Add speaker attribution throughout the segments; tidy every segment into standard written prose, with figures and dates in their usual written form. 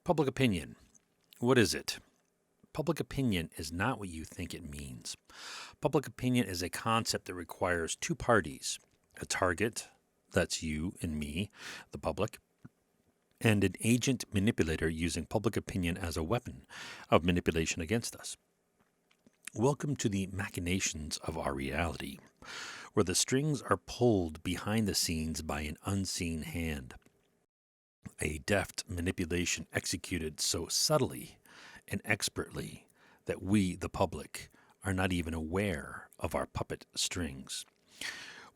Speaker 1: Public opinion. What is it? Public opinion is not what you think it means. Public opinion is a concept that requires two parties, a target, that's you and me, the public, and an agent manipulator using public opinion as a weapon of manipulation against us. Welcome to the machinations of our reality, where the strings are pulled behind the scenes by an unseen hand. A deft manipulation executed so subtly and expertly that we, the public, are not even aware of our puppet strings.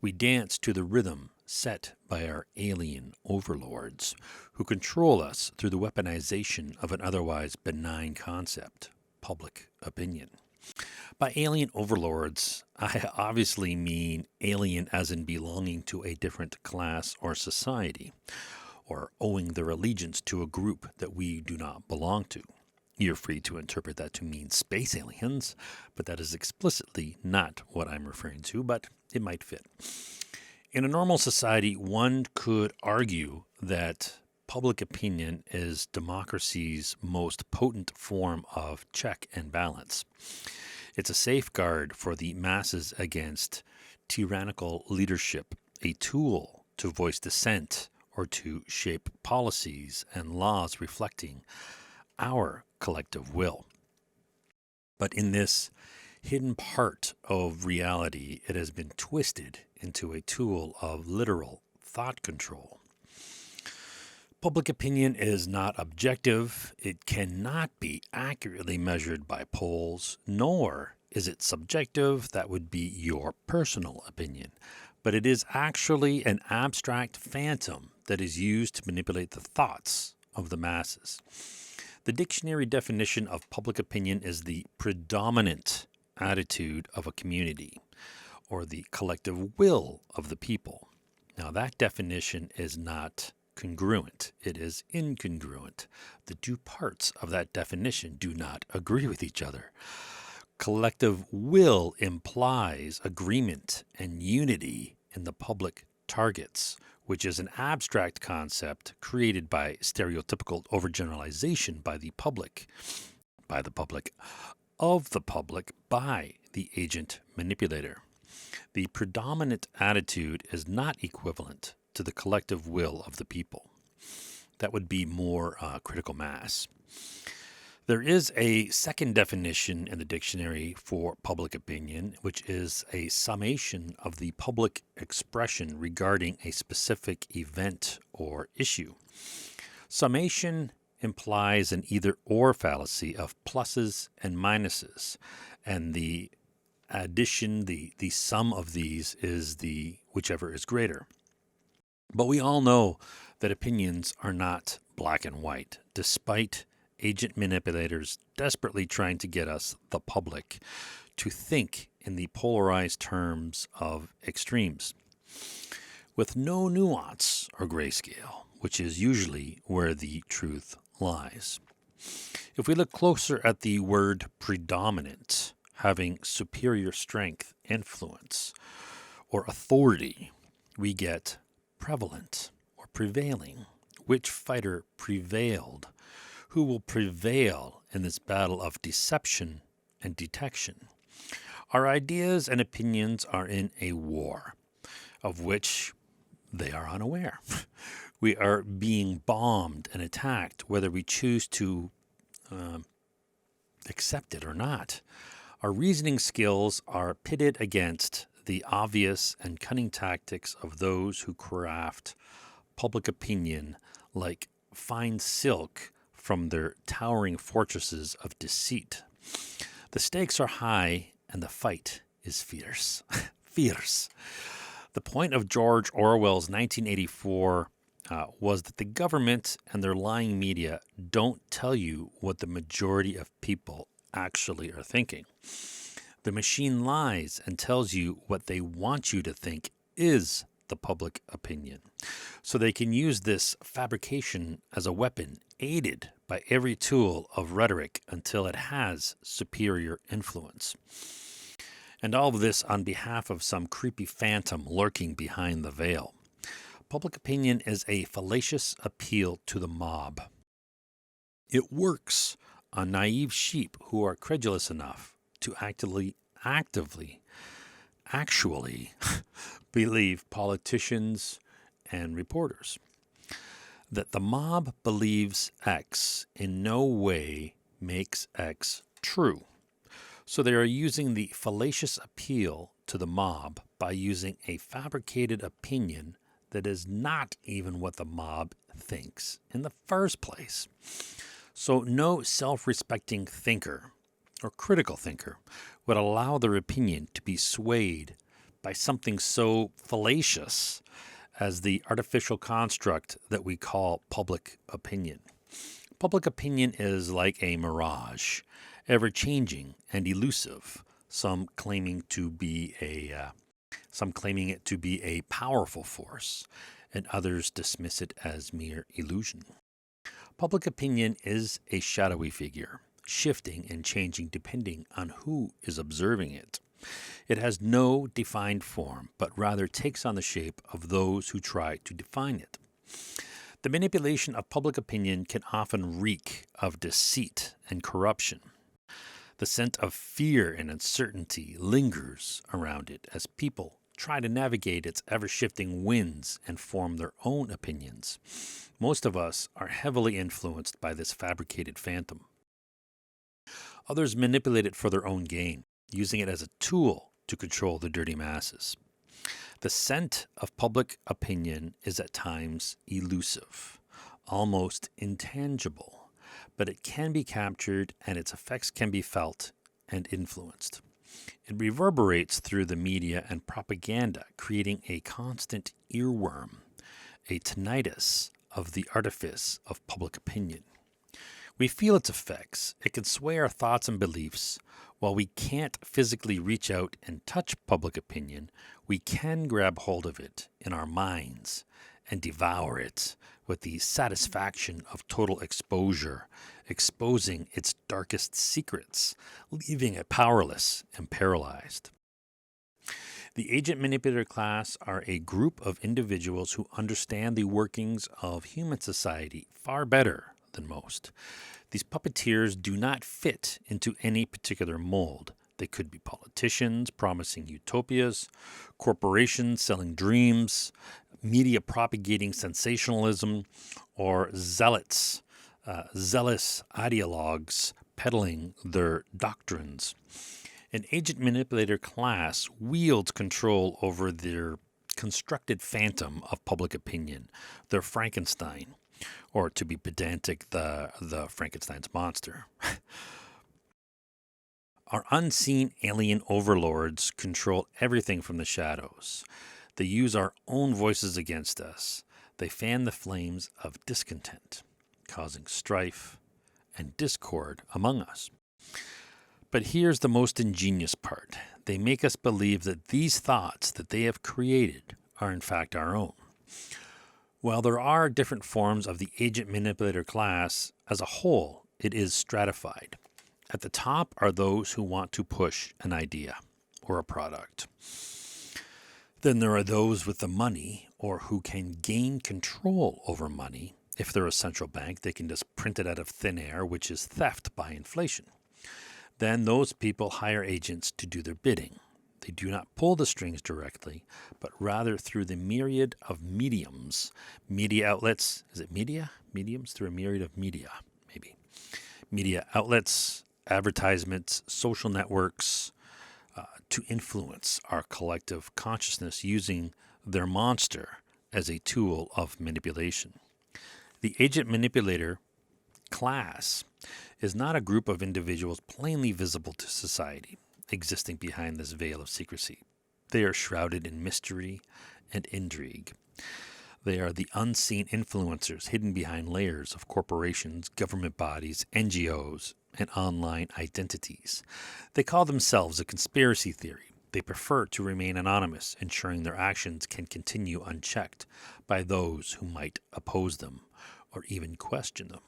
Speaker 1: We dance to the rhythm set by our alien overlords, who control us through the weaponization of an otherwise benign concept, public opinion. By alien overlords, I obviously mean alien as in belonging to a different class or society, or owing their allegiance to a group that we do not belong to. You're free to interpret that to mean space aliens, but that is explicitly not what I'm referring to, but it might fit. In a normal society, one could argue that public opinion is democracy's most potent form of check and balance. It's a safeguard for the masses against tyrannical leadership, a tool to voice dissent or to shape policies and laws reflecting our collective will. But in this hidden part of reality, it has been twisted into a tool of literal thought control. Public opinion is not objective. It cannot be accurately measured by polls, nor is it subjective. That would be your personal opinion. But it is actually an abstract phantom that is used to manipulate the thoughts of the masses. The dictionary definition of public opinion is the predominant attitude of a community, or the collective will of the people. Now, that definition is not congruent. It is incongruent. The two parts of that definition do not agree with each other. Collective will implies agreement and unity in the public targets, which is an abstract concept created by stereotypical overgeneralization by the public, of the public, by the agent manipulator. The predominant attitude is not equivalent to the collective will of the people. That would be more critical mass. There is a second definition in the dictionary for public opinion, which is a summation of the public expression regarding a specific event or issue. Summation implies an either-or fallacy of pluses and minuses, and the addition, the sum of these is the whichever is greater. But we all know that opinions are not black and white, despite agent manipulators desperately trying to get us, the public, to think in the polarized terms of extremes, with no nuance or grayscale, which is usually where the truth lies. If we look closer at the word predominant, having superior strength, influence, or authority, we get prevalent or prevailing. Which fighter prevailed? Who will prevail in this battle of deception and detection? Our ideas and opinions are in a war, of which they are unaware. We are being bombed and attacked, whether we choose to accept it or not. Our reasoning skills are pitted against the obvious and cunning tactics of those who craft public opinion like fine silk from their towering fortresses of deceit. The stakes are high and the fight is fierce. Fierce. The point of George Orwell's 1984 was that the government and their lying media don't tell you what the majority of people actually are thinking. The machine lies and tells you what they want you to think is the public opinion. So they can use this fabrication as a weapon, aided by every tool of rhetoric until it has superior influence. And all of this on behalf of some creepy phantom lurking behind the veil. Public opinion is a fallacious appeal to the mob. It works on naive sheep who are credulous enough to actually believe politicians and reporters. That the mob believes X in no way makes X true. So they are using the fallacious appeal to the mob by using a fabricated opinion that is not even what the mob thinks in the first place. So no self-respecting thinker or critical thinker would allow their opinion to be swayed by something so fallacious as the artificial construct that we call public opinion. Public opinion is like a mirage, ever-changing and elusive, some claiming it to be a powerful force, and others dismiss it as mere illusion. Public opinion is a shadowy figure, shifting and changing depending on who is observing it. It has no defined form, but rather takes on the shape of those who try to define it. The manipulation of public opinion can often reek of deceit and corruption. The scent of fear and uncertainty lingers around it as people try to navigate its ever-shifting winds and form their own opinions. Most of us are heavily influenced by this fabricated phantom. Others manipulate it for their own gain, using it as a tool to control the dirty masses. The scent of public opinion is at times elusive, almost intangible, but it can be captured and its effects can be felt and influenced. It reverberates through the media and propaganda, creating a constant earworm, a tinnitus of the artifice of public opinion. We feel its effects. It can sway our thoughts and beliefs. While we can't physically reach out and touch public opinion, we can grab hold of it in our minds and devour it with the satisfaction of total exposure, exposing its darkest secrets, leaving it powerless and paralyzed. The agent manipulator class are a group of individuals who understand the workings of human society far better than most. These puppeteers do not fit into any particular mold. They could be politicians promising utopias, corporations selling dreams, media propagating sensationalism, or zealous ideologues peddling their doctrines. An agent manipulator class wields control over their constructed phantom of public opinion, their Frankenstein, or to be pedantic, the Frankenstein's monster. Our unseen alien overlords control everything from the shadows. They use our own voices against us. They fan the flames of discontent, causing strife and discord among us. But here's the most ingenious part. They make us believe that these thoughts that they have created are in fact our own. While there are different forms of the agent manipulator class, as a whole, it is stratified. At the top are those who want to push an idea or a product. Then there are those with the money or who can gain control over money. If they're a central bank, they can just print it out of thin air, which is theft by inflation. Then those people hire agents to do their bidding. They do not pull the strings directly, but rather through the myriad of mediums, media outlets. Is it media? Mediums? Through a myriad of media, maybe. Media outlets, advertisements, social networks, to influence our collective consciousness using their monster as a tool of manipulation. The agent manipulator class is not a group of individuals plainly visible to society, existing behind this veil of secrecy. They are shrouded in mystery and intrigue. They are the unseen influencers hidden behind layers of corporations, government bodies, NGOs, and online identities. They call themselves a conspiracy theory. They prefer to remain anonymous, ensuring their actions can continue unchecked by those who might oppose them or even question them.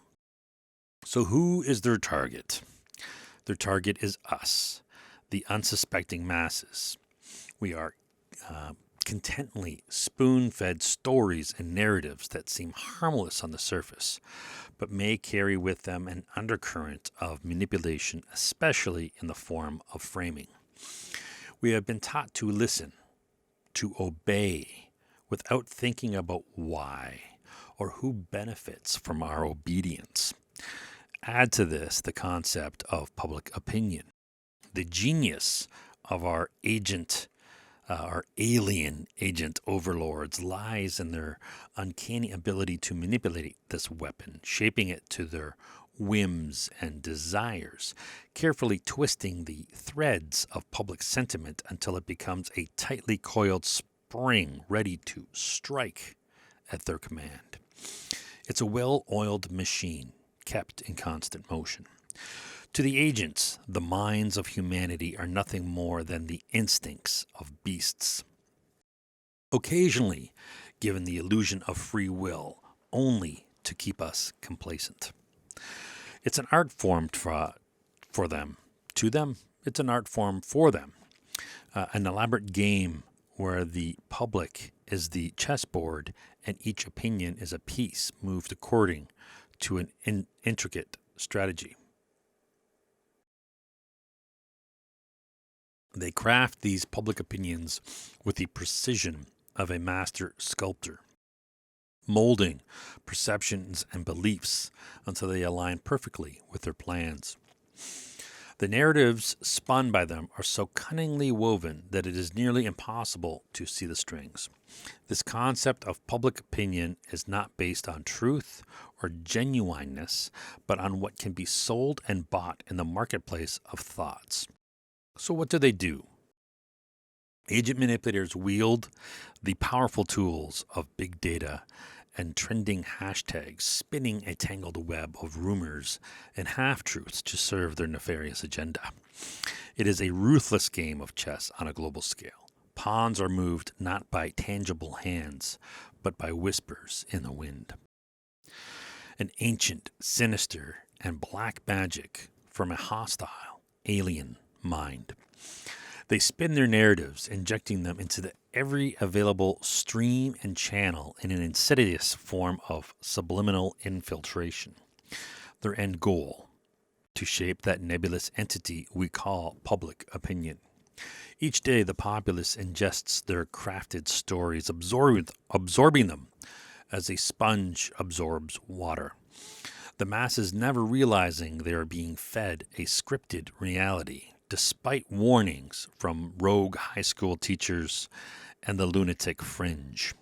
Speaker 1: So who is their target? Their target is us, the unsuspecting masses. We are contently spoon-fed stories and narratives that seem harmless on the surface, but may carry with them an undercurrent of manipulation, especially in the form of framing. We have been taught to listen, to obey, without thinking about why or who benefits from our obedience. Add to this the concept of public opinion. The genius of our alien agent overlords lies in their uncanny ability to manipulate this weapon, shaping it to their whims and desires, carefully twisting the threads of public sentiment until it becomes a tightly coiled spring ready to strike at their command. It's a well-oiled machine kept in constant motion. To the agents, the minds of humanity are nothing more than the instincts of beasts, occasionally given the illusion of free will only to keep us complacent. It's an art form for them. To them, it's an art form for them. An elaborate game where the public is the chessboard and each opinion is a piece moved according to an intricate strategy. They craft these public opinions with the precision of a master sculptor, molding perceptions and beliefs until they align perfectly with their plans. The narratives spun by them are so cunningly woven that it is nearly impossible to see the strings. This concept of public opinion is not based on truth or genuineness, but on what can be sold and bought in the marketplace of thoughts. So what do? Agent manipulators wield the powerful tools of big data and trending hashtags, spinning a tangled web of rumors and half-truths to serve their nefarious agenda. It is a ruthless game of chess on a global scale. Pawns are moved not by tangible hands, but by whispers in the wind. An ancient, sinister, and black magic from a hostile, alien mind. They spin their narratives, injecting them into every available stream and channel in an insidious form of subliminal infiltration. Their end goal, to shape that nebulous entity we call public opinion. Each day the populace ingests their crafted stories, absorbing them as a sponge absorbs water. The masses never realizing they are being fed a scripted reality, despite warnings from rogue high school teachers and the Lunatic Fringe.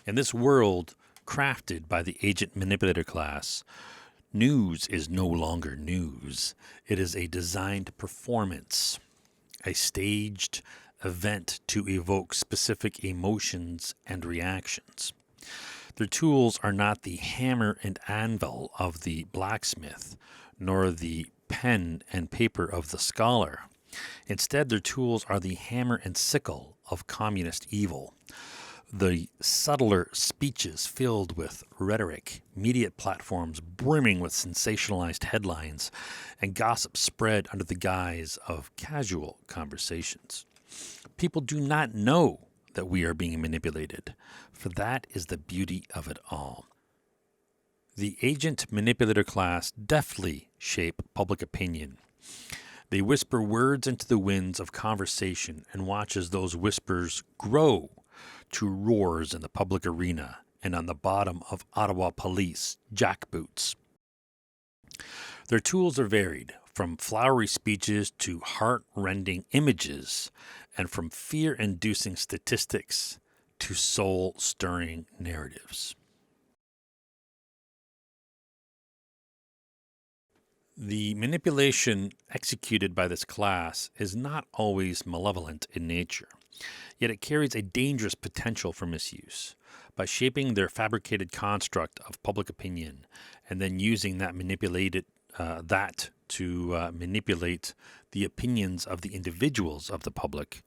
Speaker 1: In this world crafted by the agent manipulator class, news is no longer news. It is a designed performance, a staged event to evoke specific emotions and reactions. Their tools are not the hammer and anvil of the blacksmith, nor the pen and paper of the scholar. Instead, their tools are the hammer and sickle of communist evil. The subtler speeches filled with rhetoric, media platforms brimming with sensationalized headlines, and gossip spread under the guise of casual conversations. People do not know that we are being manipulated, for that is the beauty of it all. The agent manipulator class deftly shape public opinion. They whisper words into the winds of conversation and watch as those whispers grow to roars in the public arena and on the bottom of Ottawa police jackboots. Their tools are varied, from flowery speeches to heart-rending images, and from fear-inducing statistics to soul-stirring narratives. The manipulation executed by this class is not always malevolent in nature, yet it carries a dangerous potential for misuse. By shaping their fabricated construct of public opinion and then using that to manipulate the opinions of the individuals of the public,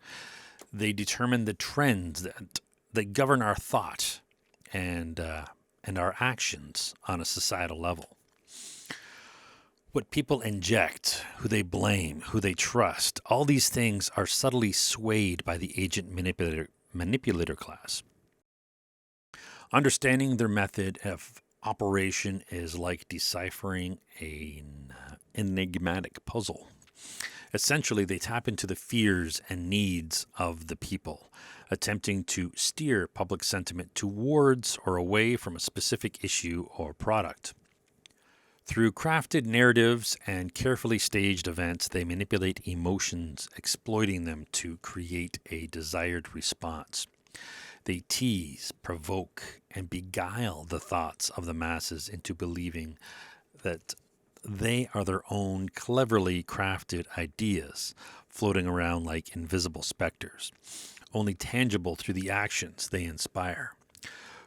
Speaker 1: they determine the trends that govern our thought and our actions on a societal level. What people inject, who they blame, who they trust, all these things are subtly swayed by the agent manipulator class. Understanding their method of operation is like deciphering an enigmatic puzzle. Essentially, they tap into the fears and needs of the people, attempting to steer public sentiment towards or away from a specific issue or product. Through crafted narratives and carefully staged events, they manipulate emotions, exploiting them to create a desired response. They tease, provoke, and beguile the thoughts of the masses into believing that they are their own cleverly crafted ideas floating around like invisible specters, only tangible through the actions they inspire.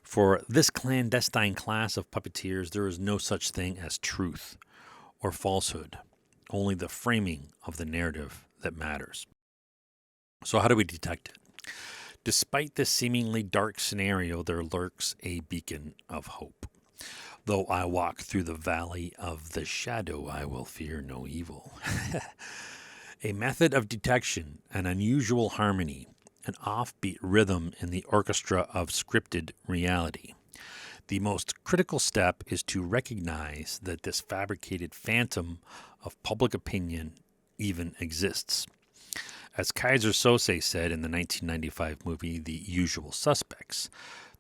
Speaker 1: For this clandestine class of puppeteers, there is no such thing as truth or falsehood, only the framing of the narrative that matters. So, how do we detect it? Despite this seemingly dark scenario, there lurks a beacon of hope. Though I walk through the valley of the shadow, I will fear no evil. A method of detection, an unusual harmony, an offbeat rhythm in the orchestra of scripted reality. The most critical step is to recognize that this fabricated phantom of public opinion even exists. As Kaiser Sose said in the 1995 movie The Usual Suspects,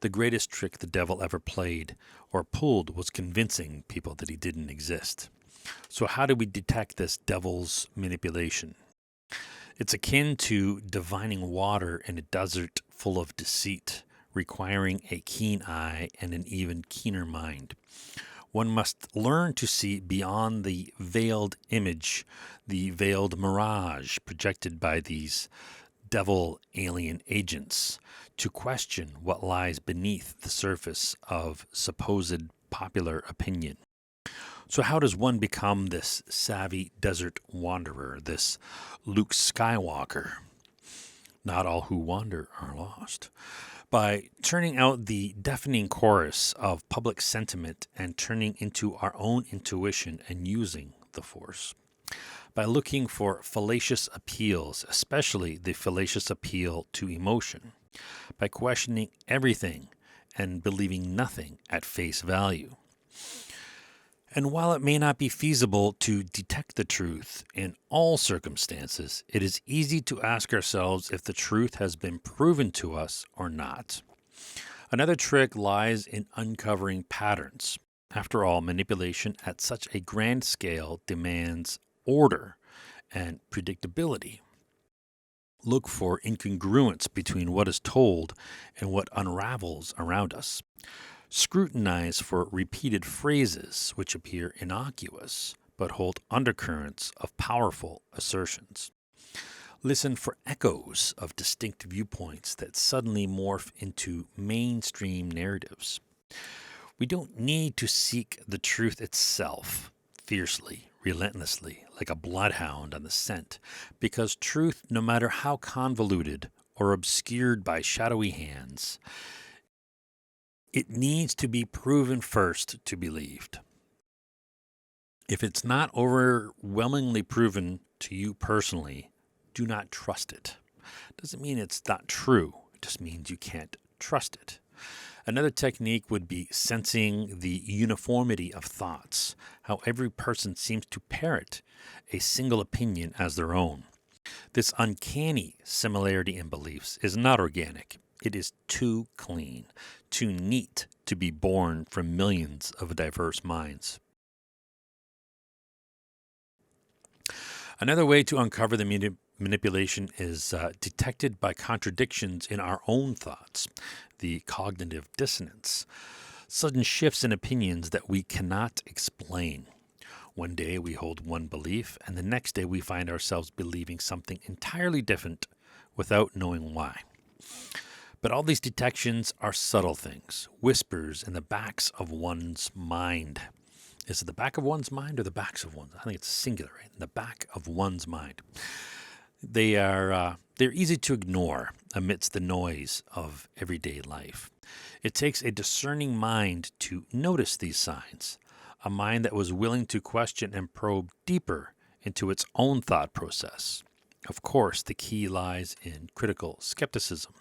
Speaker 1: the greatest trick the devil ever played or pulled was convincing people that he didn't exist. So how do we detect this devil's manipulation? It's akin to divining water in a desert full of deceit, requiring a keen eye and an even keener mind. One must learn to see beyond the veiled image, the veiled mirage projected by these devil alien agents, to question what lies beneath the surface of supposed popular opinion. So how does one become this savvy desert wanderer, this Luke Skywalker? Not all who wander are lost. By turning out the deafening chorus of public sentiment and turning into our own intuition and using the Force. By looking for fallacious appeals, especially the fallacious appeal to emotion. By questioning everything and believing nothing at face value. And while it may not be feasible to detect the truth in all circumstances, it is easy to ask ourselves if the truth has been proven to us or not. Another trick lies in uncovering patterns. After all, manipulation at such a grand scale demands order and predictability. Look for incongruence between what is told and what unravels around us. Scrutinize for repeated phrases which appear innocuous but hold undercurrents of powerful assertions. Listen for echoes of distinct viewpoints that suddenly morph into mainstream narratives. We don't need to seek the truth itself fiercely, relentlessly, like a bloodhound on the scent, because truth, no matter how convoluted or obscured by shadowy hands, it needs to be proven first to be believed. If it's not overwhelmingly proven to you personally, do not trust it. Doesn't mean it's not true. It just means you can't trust it. Another technique would be sensing the uniformity of thoughts, how every person seems to parrot a single opinion as their own. This uncanny similarity in beliefs is not organic. It is too clean, too neat to be born from millions of diverse minds. Another way to uncover the manipulation is detected by contradictions in our own thoughts, the cognitive dissonance, sudden shifts in opinions that we cannot explain. One day we hold one belief, and the next day we find ourselves believing something entirely different without knowing why. But all these detections are subtle things, whispers in the backs of one's mind. Is it the back of one's mind or the backs of one's? I think it's singular, right? The back of one's mind. They're easy to ignore amidst the noise of everyday life. It takes a discerning mind to notice these signs, a mind that was willing to question and probe deeper into its own thought process. Of course, the key lies in critical skepticism.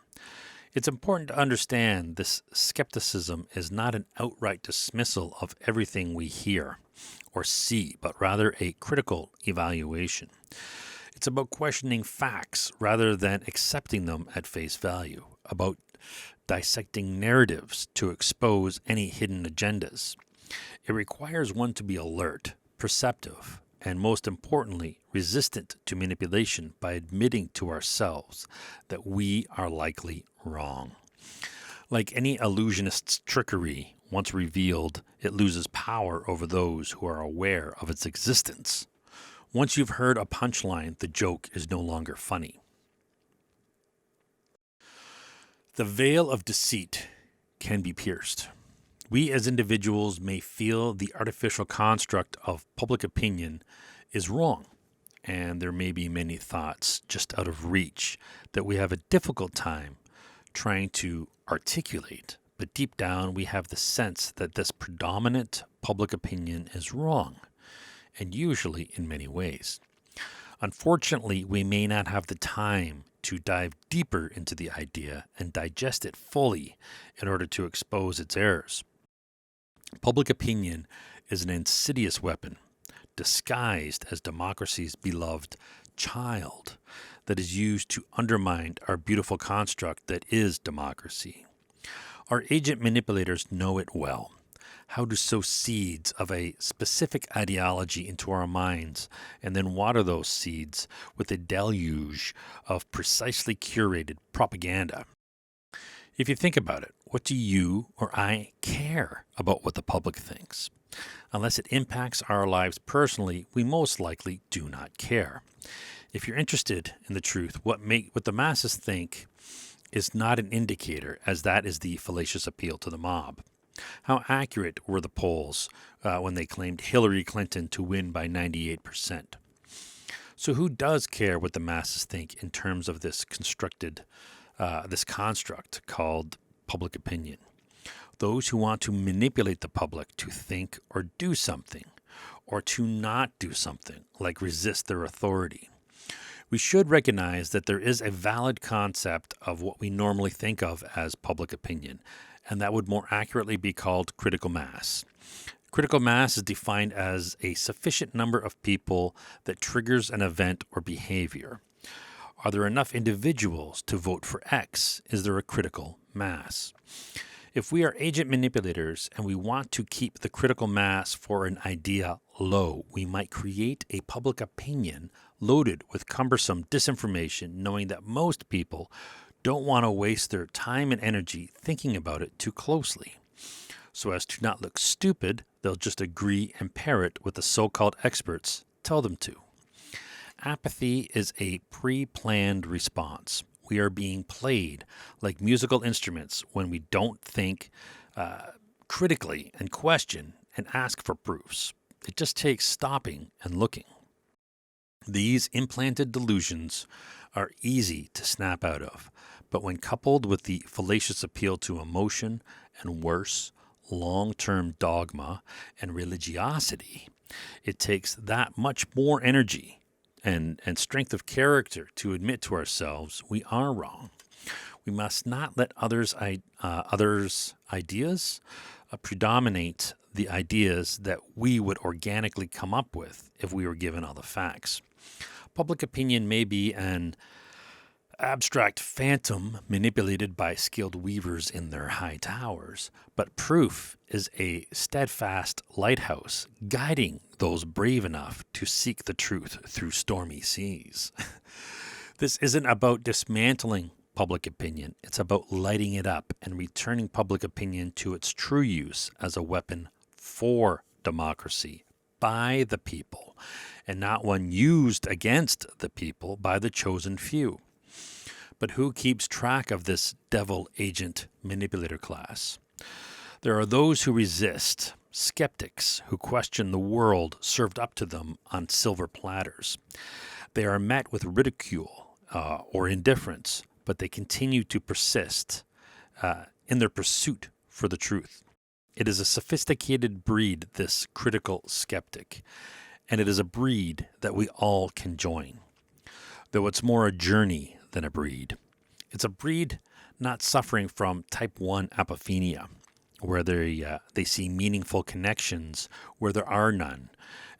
Speaker 1: It's important to understand this skepticism is not an outright dismissal of everything we hear or see, but rather a critical evaluation. It's about questioning facts rather than accepting them at face value, about dissecting narratives to expose any hidden agendas. It requires one to be alert, perceptive, and most importantly, resistant to manipulation by admitting to ourselves that we are likely wrong. Like any illusionist's trickery, once revealed, it loses power over those who are aware of its existence. Once you've heard a punchline, the joke is no longer funny. The veil of deceit can be pierced. We as individuals may feel the artificial construct of public opinion is wrong, and there may be many thoughts just out of reach that we have a difficult time trying to articulate. But deep down, we have the sense that this predominant public opinion is wrong, and usually in many ways. Unfortunately, we may not have the time to dive deeper into the idea and digest it fully in order to expose its errors. Public opinion is an insidious weapon, disguised as democracy's beloved child, that is used to undermine our beautiful construct that is democracy. Our agent manipulators know it well, how to sow seeds of a specific ideology into our minds and then water those seeds with a deluge of precisely curated propaganda. If you think about it, what do you or I care about what the public thinks? Unless it impacts our lives personally, we most likely do not care. If you're interested in the truth, what the masses think is not an indicator, as that is the fallacious appeal to the mob. How accurate were the polls when they claimed Hillary Clinton to win by 98%? So who does care what the masses think in terms of this construct called public opinion? Those who want to manipulate the public to think or do something, or to not do something, like resist their authority. We should recognize that there is a valid concept of what we normally think of as public opinion, and that would more accurately be called critical mass. Critical mass is defined as a sufficient number of people that triggers an event or behavior. Are there enough individuals to vote for X? Is there a critical mass? If we are agent manipulators and we want to keep the critical mass for an idea low, we might create a public opinion loaded with cumbersome disinformation, knowing that most people don't want to waste their time and energy thinking about it too closely. So as to not look stupid, they'll just agree and parrot what the so-called experts tell them to. Apathy is a pre-planned response. We are being played like musical instruments when we don't think critically and question and ask for proofs. It just takes stopping and looking. These implanted delusions are easy to snap out of, but when coupled with the fallacious appeal to emotion and worse, long-term dogma and religiosity, it takes that much more energy and strength of character to admit to ourselves we are wrong. We must not let others' ideas predominate the ideas that we would organically come up with if we were given all the facts. Public opinion may be an abstract phantom manipulated by skilled weavers in their high towers, but proof is a steadfast lighthouse guiding those brave enough to seek the truth through stormy seas. This isn't about dismantling public opinion. It's about lighting it up and returning public opinion to its true use as a weapon for democracy by the people, and not one used against the people by the chosen few. But who keeps track of this devil agent manipulator class? There are those who resist, skeptics who question the world served up to them on silver platters. They are met with ridicule or indifference, but they continue to persist in their pursuit for the truth. It is a sophisticated breed, this critical skeptic, and it is a breed that we all can join, though it's more a journey than a breed. It's a breed not suffering from type 1 apophenia, where they see meaningful connections where there are none.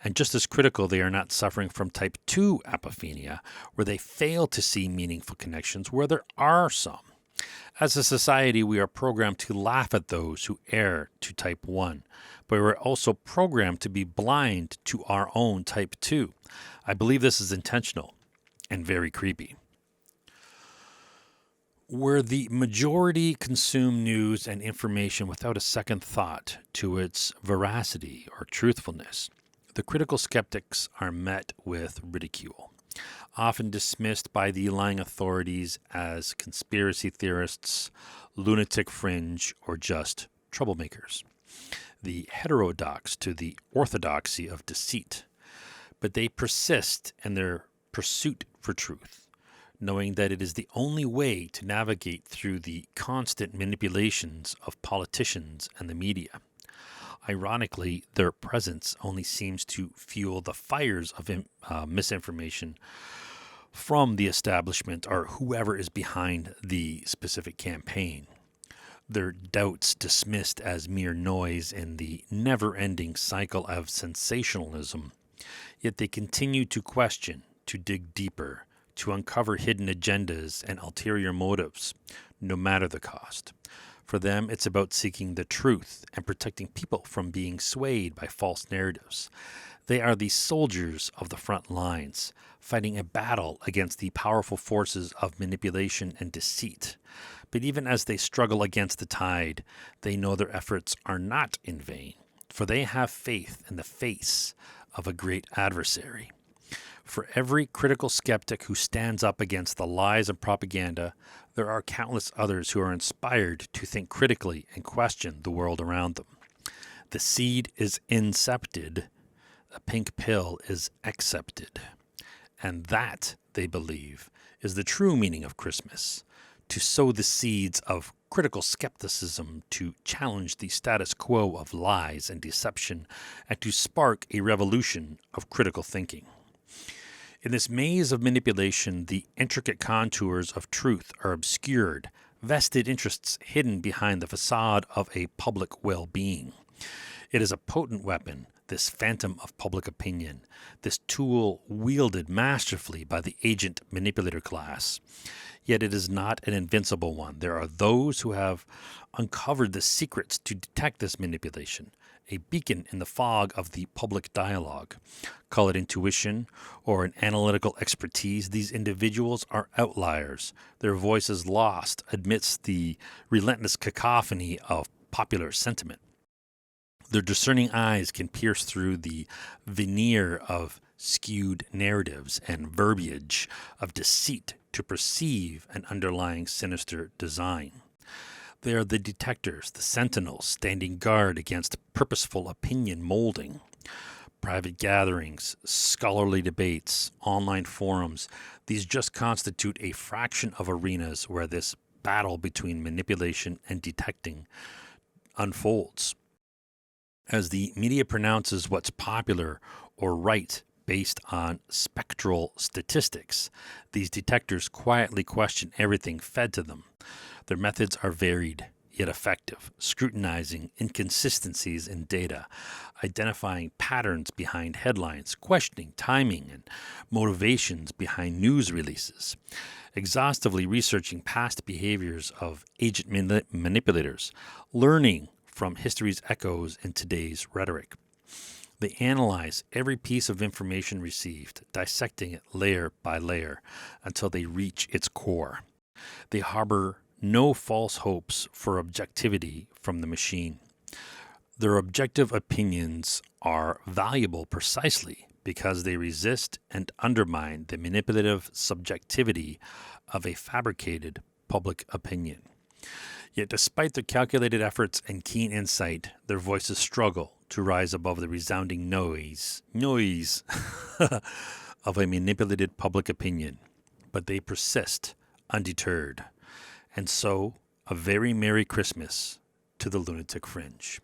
Speaker 1: And just as critical, they are not suffering from type 2 apophenia, where they fail to see meaningful connections where there are some. As a society, we are programmed to laugh at those who err to type 1, but we're also programmed to be blind to our own type 2. I believe this is intentional and very creepy. Where the majority consume news and information without a second thought to its veracity or truthfulness, the critical skeptics are met with ridicule, often dismissed by the lying authorities as conspiracy theorists, lunatic fringe, or just troublemakers. The heterodox to the orthodoxy of deceit, but they persist in their pursuit for truth, knowing that it is the only way to navigate through the constant manipulations of politicians and the media. Ironically, their presence only seems to fuel the fires of misinformation from the establishment or whoever is behind the specific campaign. Their doubts dismissed as mere noise in the never-ending cycle of sensationalism, yet they continue to question, to dig deeper, to uncover hidden agendas and ulterior motives, no matter the cost. For them, it's about seeking the truth and protecting people from being swayed by false narratives. They are the soldiers of the front lines, fighting a battle against the powerful forces of manipulation and deceit. But even as they struggle against the tide, they know their efforts are not in vain, for they have faith in the face of a great adversary. For every critical skeptic who stands up against the lies and propaganda, there are countless others who are inspired to think critically and question the world around them. The seed is incepted, a pink pill is accepted. And that, they believe, is the true meaning of Christmas, to sow the seeds of critical skepticism, to challenge the status quo of lies and deception, and to spark a revolution of critical thinking. In this maze of manipulation, the intricate contours of truth are obscured, vested interests hidden behind the facade of a public well-being. It is a potent weapon, this phantom of public opinion, this tool wielded masterfully by the agent manipulator class. Yet it is not an invincible one. There are those who have uncovered the secrets to detect this manipulation, a beacon in the fog of the public dialogue. Call it intuition or an analytical expertise, these individuals are outliers, their voices lost amidst the relentless cacophony of popular sentiment. Their discerning eyes can pierce through the veneer of skewed narratives and verbiage of deceit to perceive an underlying sinister design. They are the detectors, the sentinels standing guard against purposeful opinion molding. Private gatherings, scholarly debates, online forums, these just constitute a fraction of arenas where this battle between manipulation and detecting unfolds. As the media pronounces what's popular or right based on spectral statistics, these detectors quietly question everything fed to them. Their methods are varied, yet effective, scrutinizing inconsistencies in data, identifying patterns behind headlines, questioning timing and motivations behind news releases, exhaustively researching past behaviors of agent manipulators, learning from history's echoes in today's rhetoric. They analyze every piece of information received, dissecting it layer by layer until they reach its core. They harbor no false hopes for objectivity from the machine. Their objective opinions are valuable precisely because they resist and undermine the manipulative subjectivity of a fabricated public opinion. Yet despite their calculated efforts and keen insight, their voices struggle to rise above the resounding noise of a manipulated public opinion. But they persist undeterred. And so, a very Merry Christmas to the Lunatic Fringe.